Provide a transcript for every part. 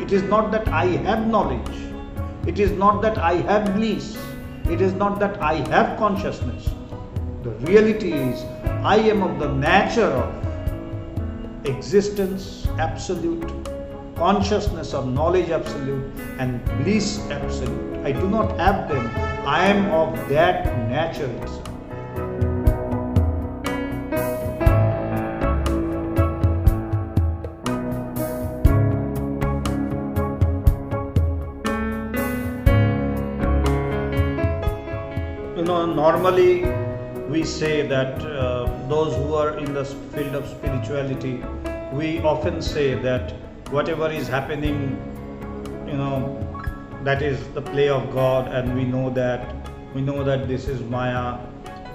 It is not that I have knowledge. It is not that I have bliss. It is not that I have consciousness. The reality is I am of the nature of existence absolute, consciousness of knowledge absolute, and bliss absolute. I do not have them. I am of that nature itself. Normally we say that those who are in the field of spirituality, we often say that whatever is happening, that is the play of God, and we know that this is Maya,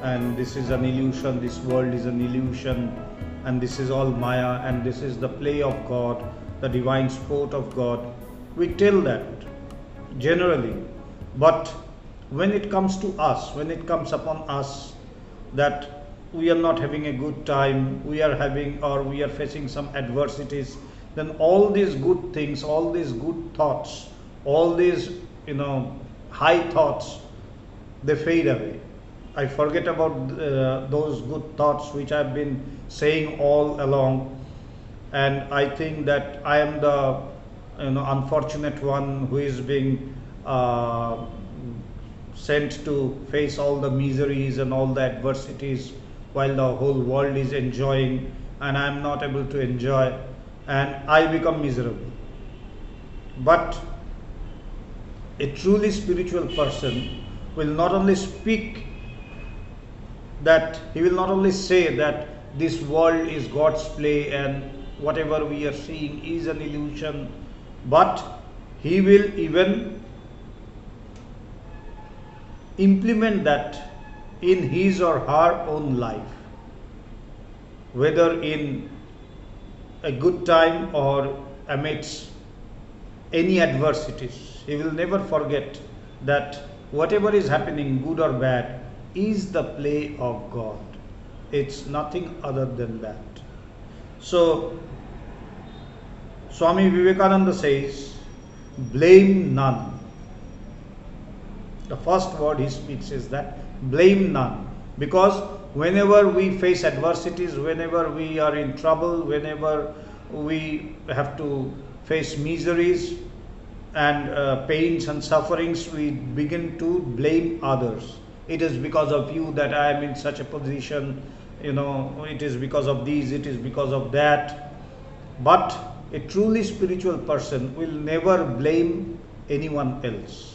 and this is an illusion, this world is an illusion, and this is all Maya, and this is the play of God, the divine sport of God. We tell that generally, but when it comes to us, when it comes upon us that we are not having a good time, we are facing some adversities, then all these good things, all these good thoughts, all these high thoughts, they fade away. I forget about those good thoughts which I have been saying all along, and I think that I am the unfortunate one who is being sent to face all the miseries and all the adversities while the whole world is enjoying, and I am not able to enjoy, and I become miserable. But a truly spiritual person will not only speak that, he will not only say that this world is God's play and whatever we are seeing is an illusion, but he will even implement that in his or her own life, whether in a good time or amidst any adversities. He will never forget that whatever is happening, good or bad, is the play of God. It's nothing other than that. So Swami Vivekananda says, blame none. The first word he speaks is that blame none, because whenever we face adversities, whenever we are in trouble, whenever we have to face miseries and pains and sufferings, we begin to blame others. It is because of you that I am in such a position, it is because of these, it is because of that. But a truly spiritual person will never blame anyone else.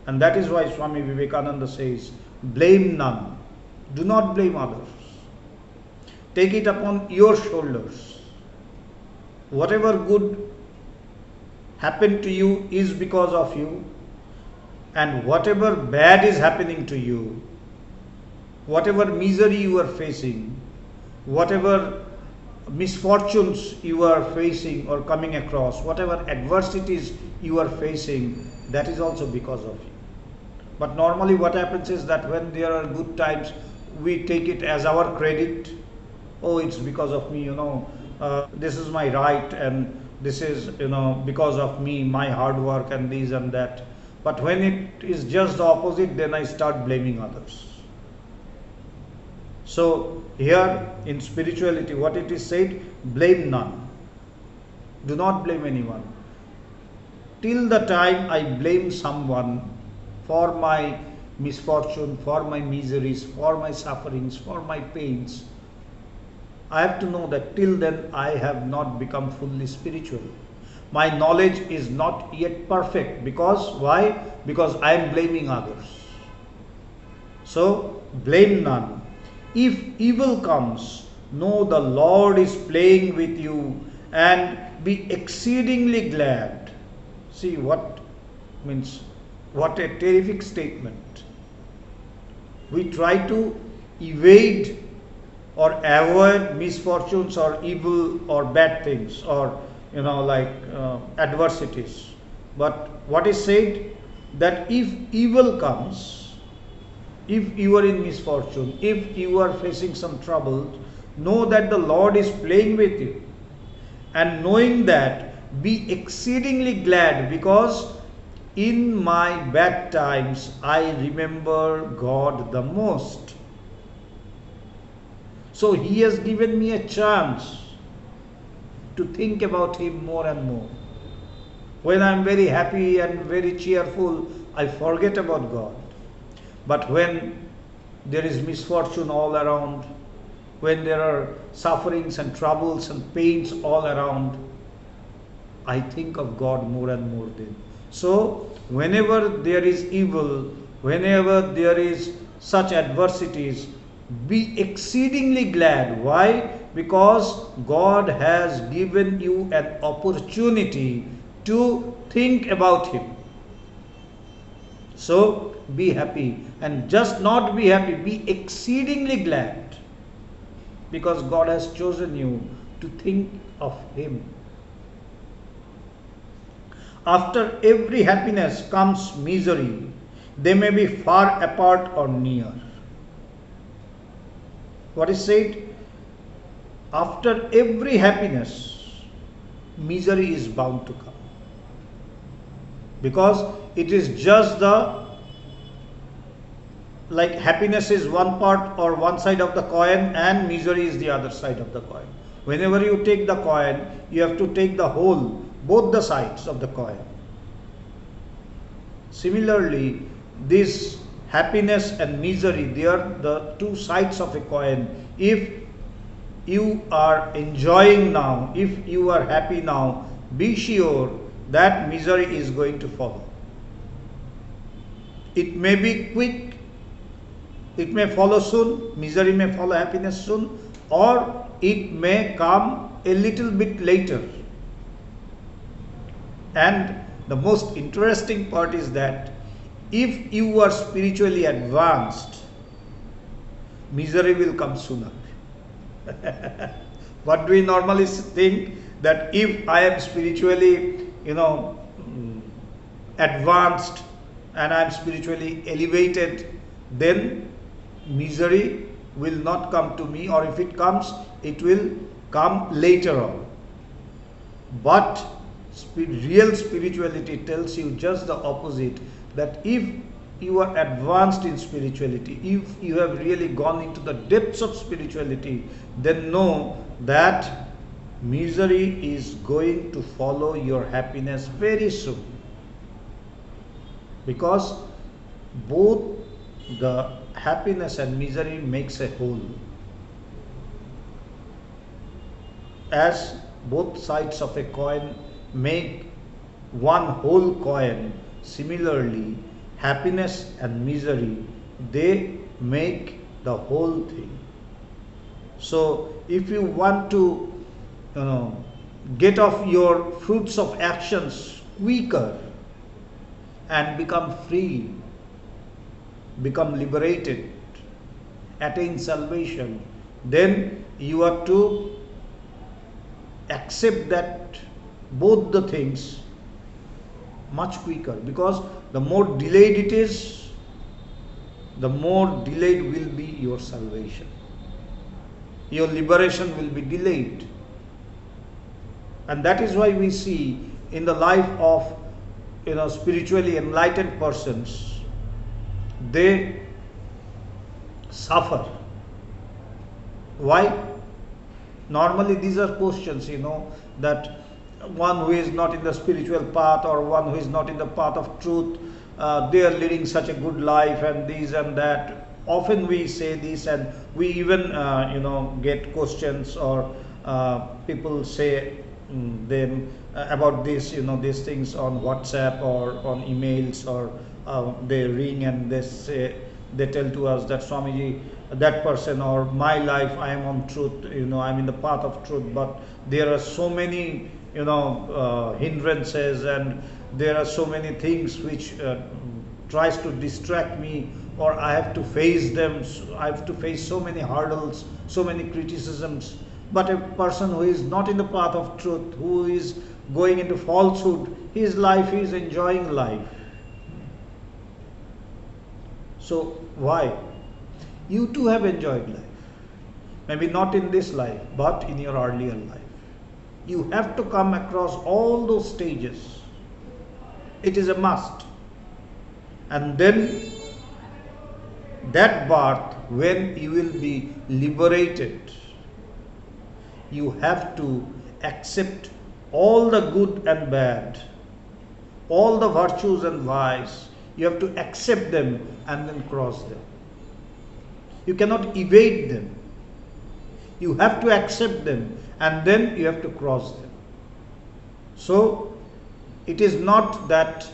And that is why Swami Vivekananda says, blame none. Do not blame others. Take it upon your shoulders. Whatever good happened to you is because of you, and whatever bad is happening to you, whatever misery you are facing, whatever misfortunes you are facing or coming across, whatever adversities you are facing, that is also because of you. But normally what happens is that when there are good times, we take it as our credit. Oh, it's because of me, this is my right, and this is, because of me, my hard work and this and that. But when it is just the opposite, then I start blaming others. So here in spirituality, what it is said, blame none. Do not blame anyone. Till the time I blame someone for my misfortune, for my miseries, for my sufferings, for my pains, I have to know that till then I have not become fully spiritual. My knowledge is not yet perfect. Because why? Because I am blaming others. So blame none. If evil comes, know the Lord is playing with you, and be exceedingly glad. See what a terrific statement. We try to evade or avoid misfortunes or evil or bad things or adversities. But what is said, that if evil comes, if you are in misfortune, if you are facing some trouble, know that the Lord is playing with you. And knowing that be exceedingly glad, because in my bad times I remember God the most. So He has given me a chance to think about Him more and more. When I am very happy and very cheerful, I forget about God. But when there is misfortune all around, when there are sufferings and troubles and pains all around, I think of God more and more then. So, whenever there is evil, whenever there is such adversities, be exceedingly glad. Why? Because God has given you an opportunity to think about Him. So, be happy, and just not be happy, be exceedingly glad, because God has chosen you to think of Him. After every happiness comes misery. They may be far apart or near. What is said? After every happiness, misery is bound to come. Because it is just like happiness is one part or one side of the coin, and misery is the other side of the coin. Whenever you take the coin, you have to take the whole, both the sides of the coin. Similarly, this happiness and misery, they are the two sides of a coin. If you are enjoying now, if you are happy now, be sure that misery is going to follow. It may be quick, it may follow soon, misery may follow happiness soon, or it may come a little bit later. And the most interesting part is that if you are spiritually advanced, misery will come sooner. What do we normally think? That if I am spiritually, advanced and I am spiritually elevated, then misery will not come to me, or if it comes, it will come later on. But real spirituality tells you just the opposite, that if you are advanced in spirituality, if you have really gone into the depths of spirituality, then know that misery is going to follow your happiness very soon. Because both the happiness and misery makes a whole. As both sides of a coin make one whole coin, similarly happiness and misery, they make the whole thing. So if you want to get off your fruits of actions quicker and become free, become liberated, attain salvation, then you are to accept that both the things much quicker, because the more delayed it is, the more delayed will be your salvation. Your liberation will be delayed. And that is why we see in the life of spiritually enlightened persons, they suffer. Why? Normally these are questions, that one who is not in the spiritual path, or one who is not in the path of truth, they are leading such a good life and this and that. Often we say this, and we even get questions, or people say them about this, these things on WhatsApp or on emails, or they ring and they tell to us that Swamiji, that person or my life, I am on truth, I'm in the path of truth, but there are so many hindrances, and there are so many things which tries to distract me, or I have to face them. I have to face so many hurdles, so many criticisms. But a person who is not in the path of truth, who is going into falsehood, his life is enjoying life. So why? You too have enjoyed life. Maybe not in this life, but in your earlier life. You have to come across all those stages. It is a must. And then that birth, when you will be liberated, you have to accept all the good and bad, all the virtues and vices. You have to accept them and then cross them. You cannot evade them. You have to accept them and then you have to cross them. So it is not that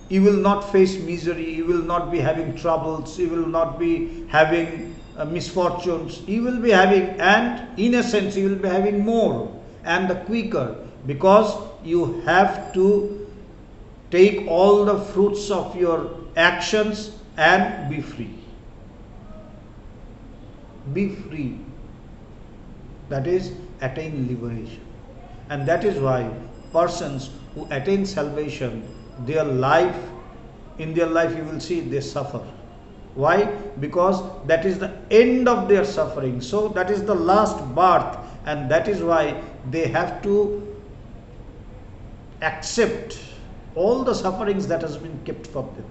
you will not face misery, you will not be having troubles, you will not be having misfortunes. You will be having, and in a sense you will be having more and the quicker, because you have to take all the fruits of your actions and be free. Be free. That is, attain liberation. And that is why persons who attain salvation, in their life you will see they suffer. Why? Because that is the end of their suffering. So that is the last birth, and that is why they have to accept all the sufferings that has been kept for them.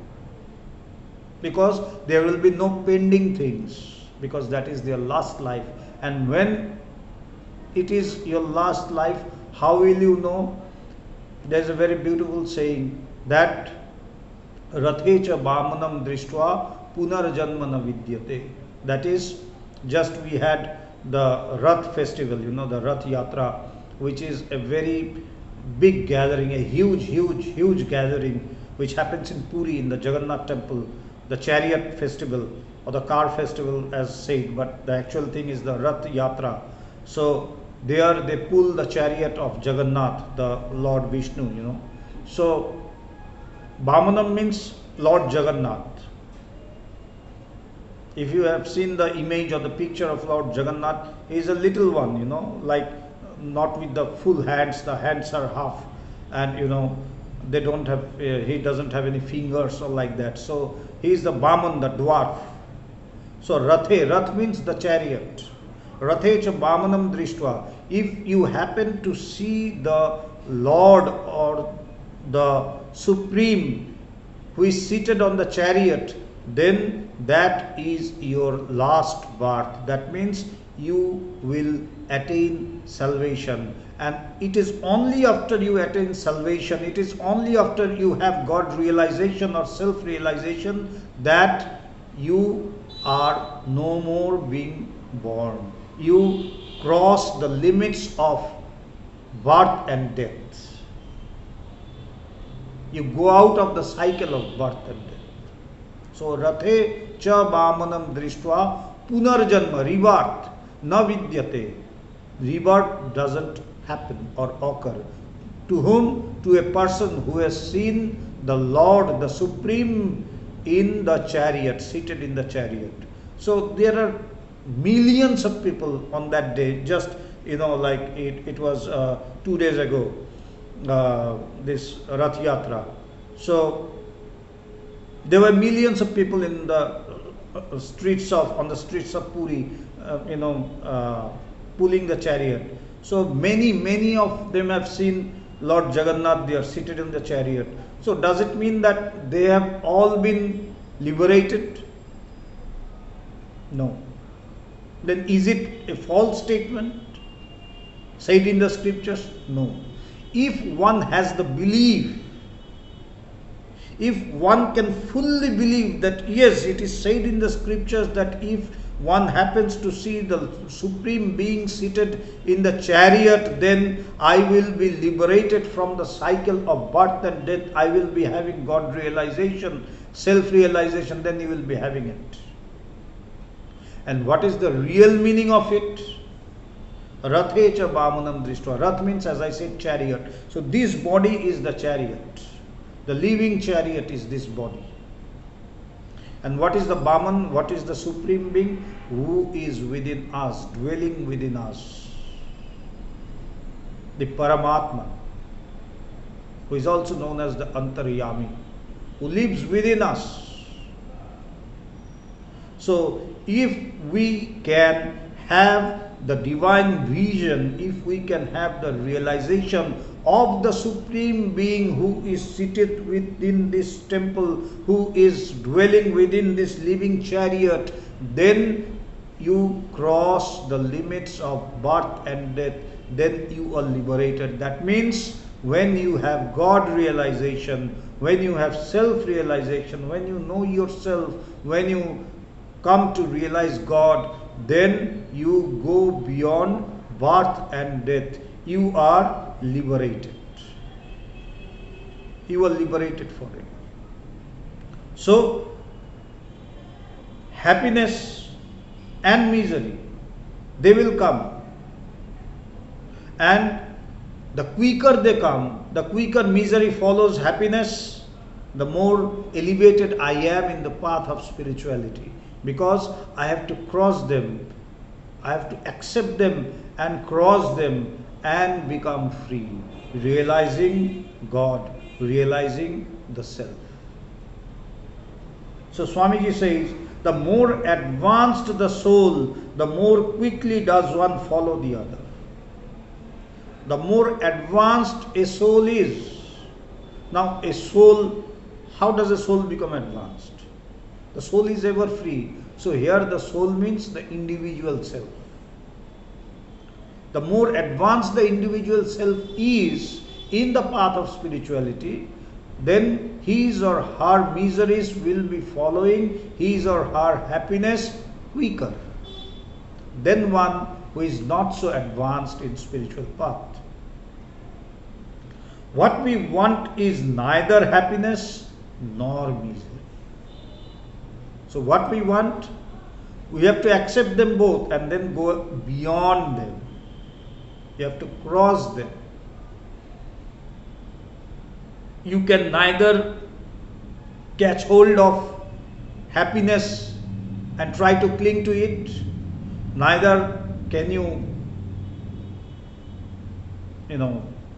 Because there will be no pending things, because that is their last life. And when it is your last life, how will you know? There is a very beautiful saying that Rathecha Bhamanam Drishtva Punarjanma na Vidyate. That is, just we had the Rath festival, the Rath Yatra, which is a very big gathering, a huge gathering, which happens in Puri in the Jagannath temple, the chariot festival or the car festival as said, but the actual thing is the Rath Yatra. So there they pull the chariot of Jagannath, the Lord Vishnu, So Bhamanam means Lord Jagannath. If you have seen the image or the picture of Lord Jagannath, he is a little one, like not with the full hands, the hands are half, and they don't have, he doesn't have any fingers or like that. So he is the Bhaman, the dwarf. So Rath means the chariot. Rathecha Bhamanam Drishtva. If you happen to see the Lord or the Supreme who is seated on the chariot, then that is your last birth. That means you will attain salvation. And it is only after you attain salvation, it is only after you have God realization or self-realization that you are no more being born. You cross the limits of birth and death. You go out of the cycle of birth and death. So Rathe cha Bhamanam Drishtva Punarjanma, rebirth, na vidyate. Rebirth doesn't happen or occur. To whom? To a person who has seen the Lord, the Supreme, in the chariot, seated in the chariot. So there are millions of people on that day. Just like it was 2 days ago, this Rath Yatra. So there were millions of people in the streets of Puri, pulling the chariot. So many of them have seen Lord Jagannath. They are seated in the chariot. So does it mean that they have all been liberated? No. Then is it a false statement said in the scriptures? No. If one has the belief, if one can fully believe that yes, it is said in the scriptures that if one happens to see the Supreme Being seated in the chariot, then I will be liberated from the cycle of birth and death. I will be having God realization, self-realization, then you will be having it. And what is the real meaning of it? Rathecha Bhamanam Drishtva. Rath means, as I said, chariot. So this body is the chariot. The living chariot is this body. And what is the Bhaman? What is the Supreme Being? Who is within us, dwelling within us. The Paramatma, who is also known as the Antaryami, who lives within us. So if we can have the divine vision, if we can have the realization of the Supreme Being who is seated within this temple, who is dwelling within this living chariot, then you cross the limits of birth and death, then you are liberated. That means when you have God realization, when you have self realization, when you know yourself, when you come to realize God, then you go beyond birth and death. You are liberated. You are liberated for it. So, happiness and misery, they will come. And the quicker they come, the quicker misery follows happiness, the more elevated I am in the path of spirituality. Because I have to cross them, I have to accept them and cross them and become free, realizing God, realizing the self. So Swamiji says, the more advanced the soul, the more quickly does one follow the other. The more advanced a soul is. Now a soul, how does a soul become advanced? The soul is ever free. So here the soul means the individual self. The more advanced the individual self is in the path of spirituality, then his or her miseries will be following his or her happiness quicker than one who is not so advanced in spiritual path. What we want is neither happiness nor misery. So what we want, we have to accept them both and then go beyond them. You have to cross them. You can neither catch hold of happiness and try to cling to it, neither can you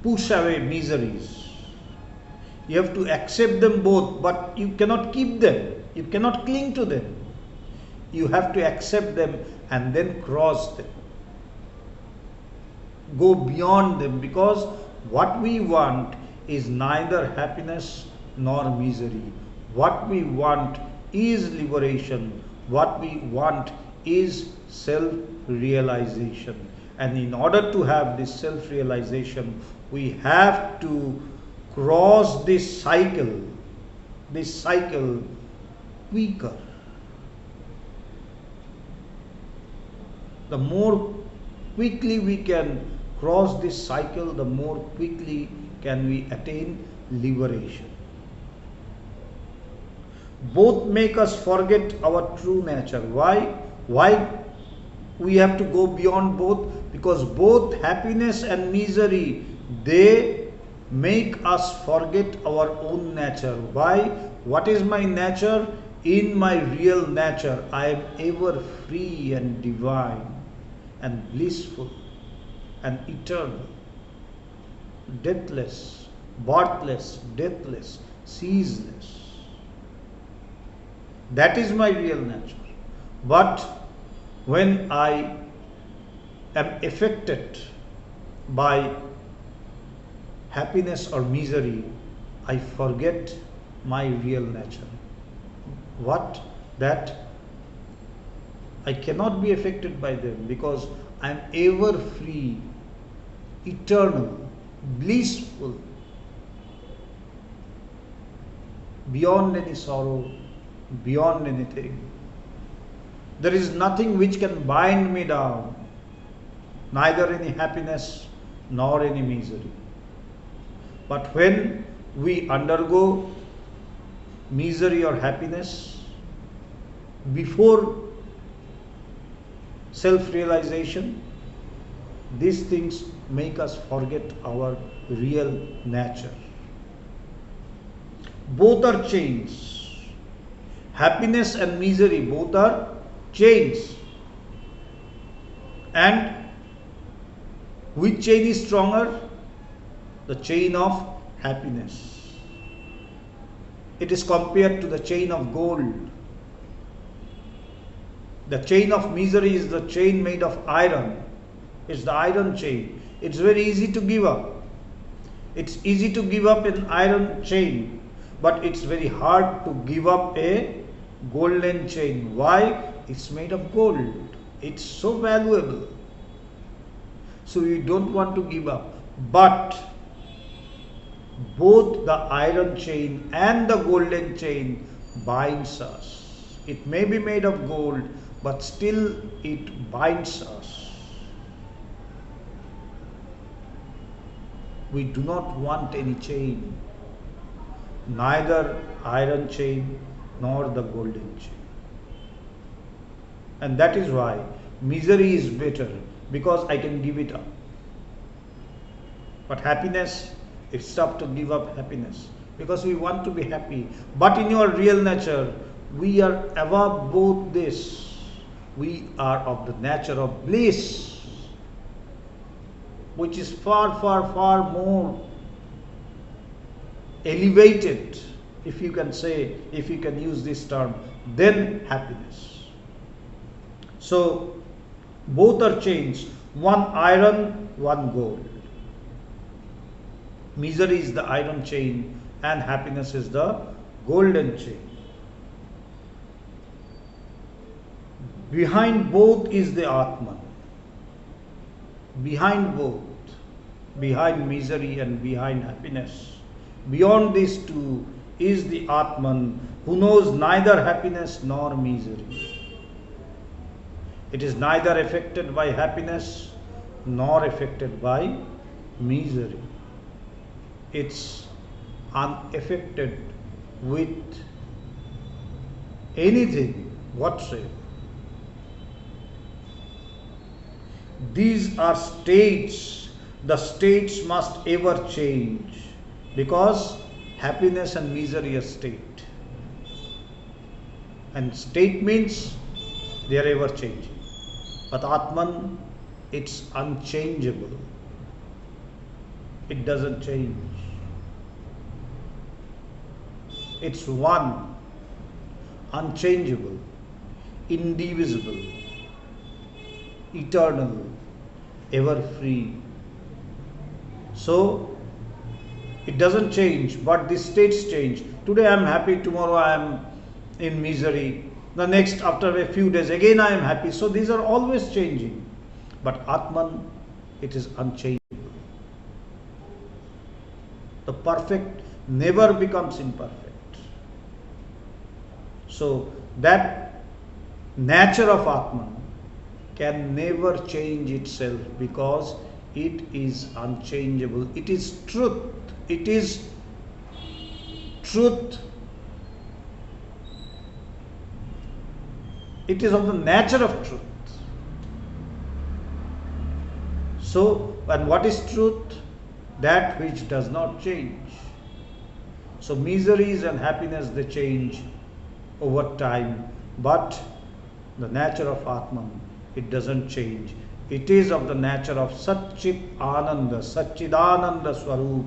push away miseries. You have to accept them both, but you cannot keep them. You cannot cling to them. You have to accept them and then cross them. Go beyond them, because what we want is neither happiness nor misery. What we want is liberation. What we want is self-realization. And in order to have this self-realization, we have to cross this cycle quicker. The more quickly we can cross this cycle, the more quickly can we attain liberation. Both make us forget our true nature. Why? Why we have to go beyond both? Because both happiness and misery, they make us forget our own nature. Why? What is my nature? In my real nature, I am ever free and divine and blissful and eternal, deathless, birthless, deathless, ceaseless. That is my real nature. But when I am affected by happiness or misery, I forget my real nature. What? That I cannot be affected by them, because I am ever free, eternal, blissful, beyond any sorrow, beyond anything. There is nothing which can bind me down, neither any happiness nor any misery. But when we undergo misery or happiness before self-realization, these things make us forget our real nature. Both are chains. Happiness and misery, both are chains. And which chain is stronger? The chain of happiness. It is compared to the chain of gold. The chain of misery is the chain made of iron. It's the iron chain. It's very easy to give up. It's easy to give up an iron chain, but it's very hard to give up a golden chain. Why? It's made of gold. It's so valuable. So you don't want to give up. But both the iron chain and the golden chain binds us. It may be made of gold, but still it binds us. We do not want any chain, neither iron chain nor the golden chain. And that is why misery is better, because I can give it up. But happiness, it's tough to give up happiness because we want to be happy. But in your real nature, we are above both this. We are of the nature of bliss, which is far, far, far more elevated, if you can say, if you can use this term, than happiness. So, both are chains, one iron, one gold. Misery is the iron chain and happiness is the golden chain. Behind both is the Atman. Behind both, behind misery and behind happiness, beyond these two is the Atman who knows neither happiness nor misery. It is neither affected by happiness nor affected by misery. It's unaffected with anything whatsoever. These are states. The states must ever change, because happiness and misery are state. And state means they are ever changing. But Atman, it's unchangeable. It doesn't change. It's one, unchangeable, indivisible, eternal, ever free. So, it doesn't change, but the states change. Today I am happy, tomorrow I am in misery. The next, after a few days, again I am happy. So these are always changing. But Atman, it is unchangeable. The perfect never becomes imperfect. So that nature of Atman can never change itself, because it is unchangeable. It is truth. It is truth. It is of the nature of truth. So, and what is truth? That which does not change. So miseries and happiness, they change over time, but the nature of Atman, it doesn't change. It is of the nature of Satchit Ananda, Satchidananda Swarup.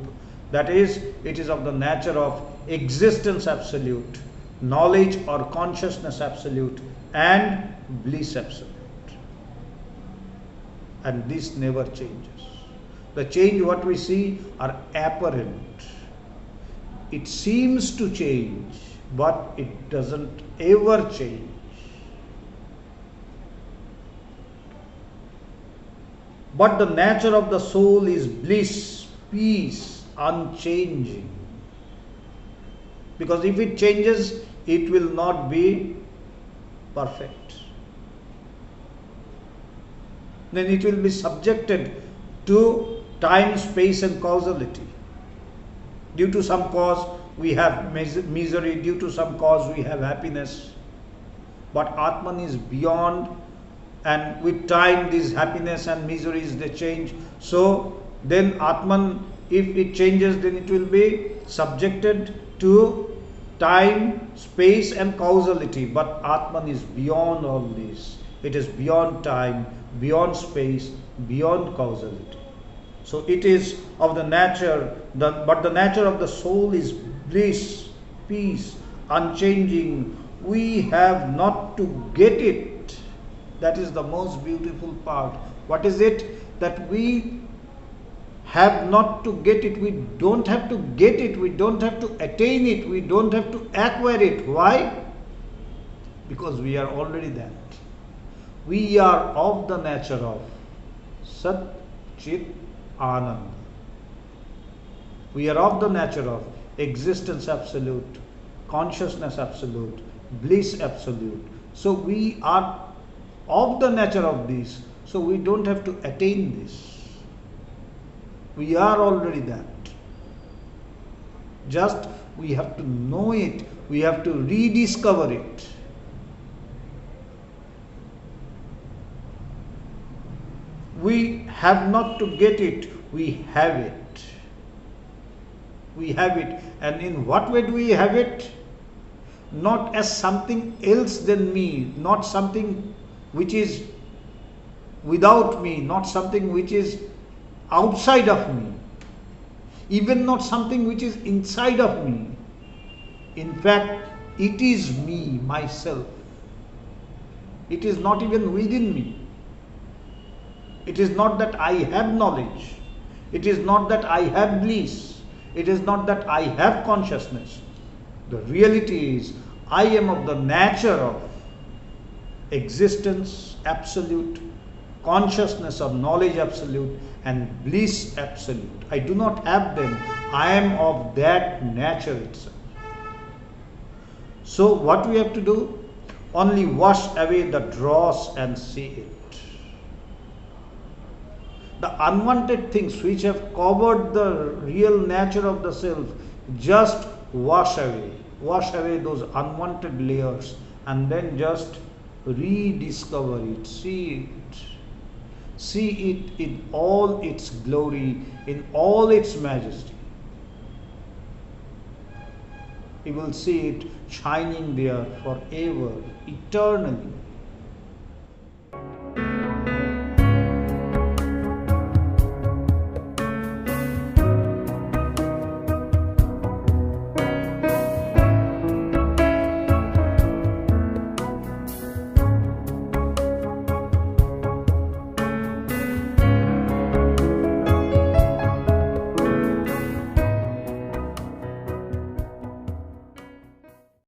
That is, it is of the nature of existence absolute, knowledge or consciousness absolute, and bliss absolute. And this never changes. The change what we see are apparent. It seems to change, but it doesn't ever change. But the nature of the soul is bliss, peace, unchanging. Because if it changes, it will not be perfect. Then it will be subjected to time, space and causality. Due to some cause we have misery, due to some cause we have happiness. But Atman is beyond, and with time these happiness and miseries, they change. So then Atman, if it changes, then it will be subjected to time, space and causality. But Atman is beyond all this. It is beyond time, beyond space, beyond causality. So it is of the nature, but the nature of the soul is bliss, peace, unchanging. We have not to get it. That is the most beautiful part. What is it? that we have not to get it. We don't have to get it. We don't have to attain it. We don't have to acquire it. Why? Because we are already that. We are of the nature of Sat Chit Ananda. We are of the nature of existence absolute, consciousness absolute, bliss absolute. So we are of the nature of this. So we don't have to attain this. We are already that. Just we have to know it. We have to rediscover it. We have not to get it. We have it. We have it. And in what way do we have it? Not as something else than me, not something which is without me, not something which is outside of me, even not something which is inside of me. In fact, it is me, myself. It is not even within me. It is not that I have knowledge. It is not that I have bliss. It is not that I have consciousness. The reality is, I am of the nature of existence absolute, consciousness of knowledge absolute, and bliss absolute. I do not have them. I am of that nature itself. So what we have to do? Only wash away the dross and see it. The unwanted things which have covered the real nature of the self, just wash away. Wash away those unwanted layers and then just rediscover it. See it. See it in all its glory, in all its majesty. You will see it shining there forever, eternally.